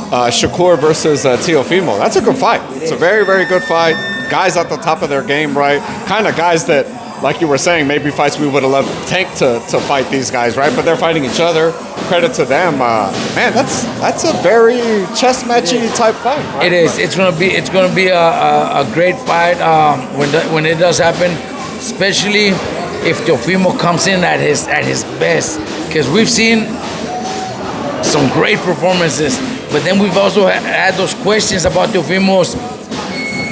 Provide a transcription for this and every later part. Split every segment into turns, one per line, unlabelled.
Shakur versus Teofimo. That's a good fight. It's a very, very good fight. Guys at the top of their game, right? Kind of guys that, like you were saying, maybe fights we would have loved Tank to fight these guys, right? But they're fighting each other. Credit to them. Man, that's a very chess matchy type fight. Right?
It is. It's gonna be a great fight when it does happen, especially if Teofimo comes in at his best, because we've seen some great performances, but then we've also had those questions about Teofimo's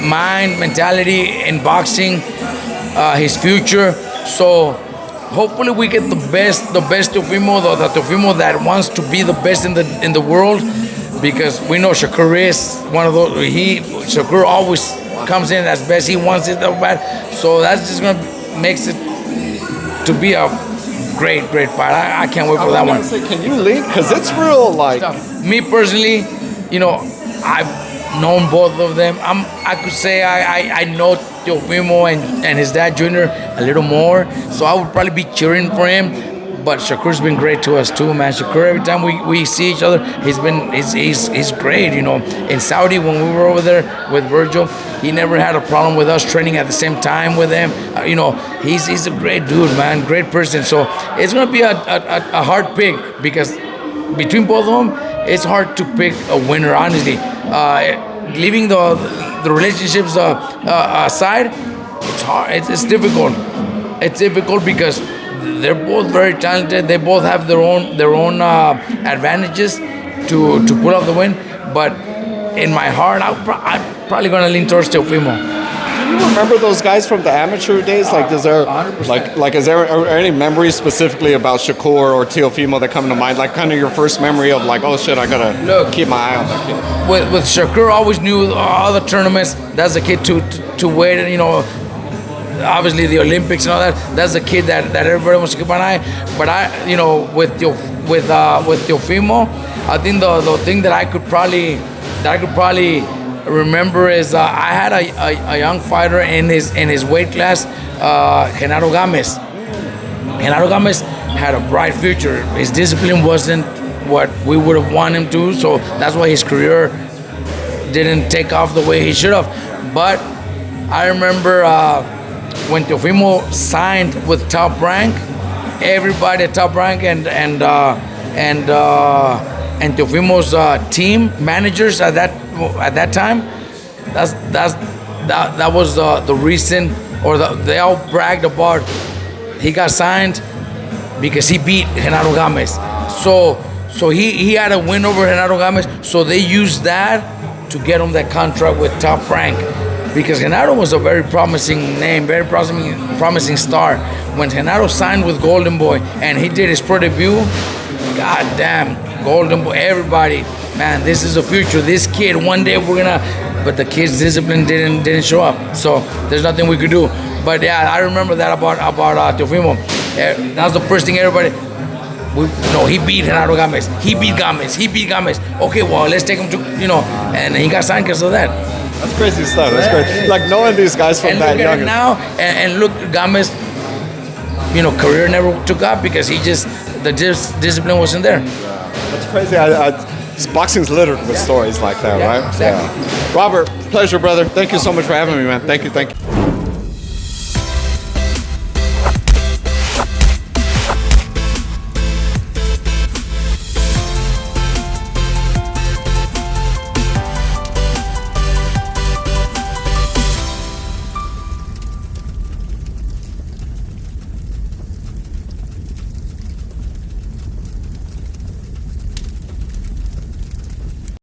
mind, mentality in boxing, his future. So hopefully we get the best Teofimo, the Teofimo that wants to be the best in the world, because we know Shakur is one of those. Shakur always comes in as best. He wants it that bad. So that's just gonna makes it to be a great fight. I can't wait for that one.
Say, can you lean? Because it's real like.
Me personally, I've known both of them. I could say I know Teofimo and his dad Junior a little more, so I would probably be cheering for him. But Shakur's been great to us too, man. Shakur, every time we see each other, he's great. In Saudi when we were over there with Vergil, he never had a problem with us training at the same time with him. He's a great dude, man, great person. So it's gonna be a hard pick, because between both of them, it's hard to pick a winner, honestly. Leaving the relationships aside, it's hard. It's difficult. It's difficult because they're both very talented. They both have their own advantages to pull off the win. But in my heart, I'm probably gonna lean towards Teofimo.
Do you remember those guys from the amateur days? Like, is there
100%.
Is there any memories specifically about Shakur or Teofimo that come to mind? Like, kind of your first memory of like, oh shit, I gotta keep my eye on that kid.
With Shakur, always knew all the tournaments. That's a kid to wait. Obviously the Olympics and all that. That's a kid that everybody wants to keep an eye. But with Teofimo, I think the thing that I could probably remember is I had a young fighter in his weight class, Genaro Gomez. Genaro Gomez had a bright future. His discipline wasn't what we would have wanted him to, so that's why his career didn't take off the way he should have. But I remember when Teofimo signed with Top Rank, everybody at Top Rank and Teofimo's team managers at that time, that was the reason, or they all bragged about he got signed because he beat Genaro Gomez. So he had a win over Genaro Gomez, so they used that to get him that contract with Top Rank, because Genaro was a very promising name, very promising star. When Genaro signed with Golden Boy and he did his pro debut, god damn, Golden Boy, everybody, man, this is the future. This kid, one day we're gonna, but the kid's discipline didn't show up. So there's nothing we could do. But yeah, I remember that about Teofimo. That was the first thing everybody. He beat Genaro Gomez. He beat Gomez. Okay, well, let's take him to, and he got signed because of that.
That's crazy stuff. That's crazy. Like knowing these guys from that young.
Now, and look, Gomez, career never took off because the discipline wasn't there.
That's crazy. Boxing's littered with stories like that, right?
Exactly.
Yeah. Robert, pleasure, brother. Thank you so much for having me, man. Thank you.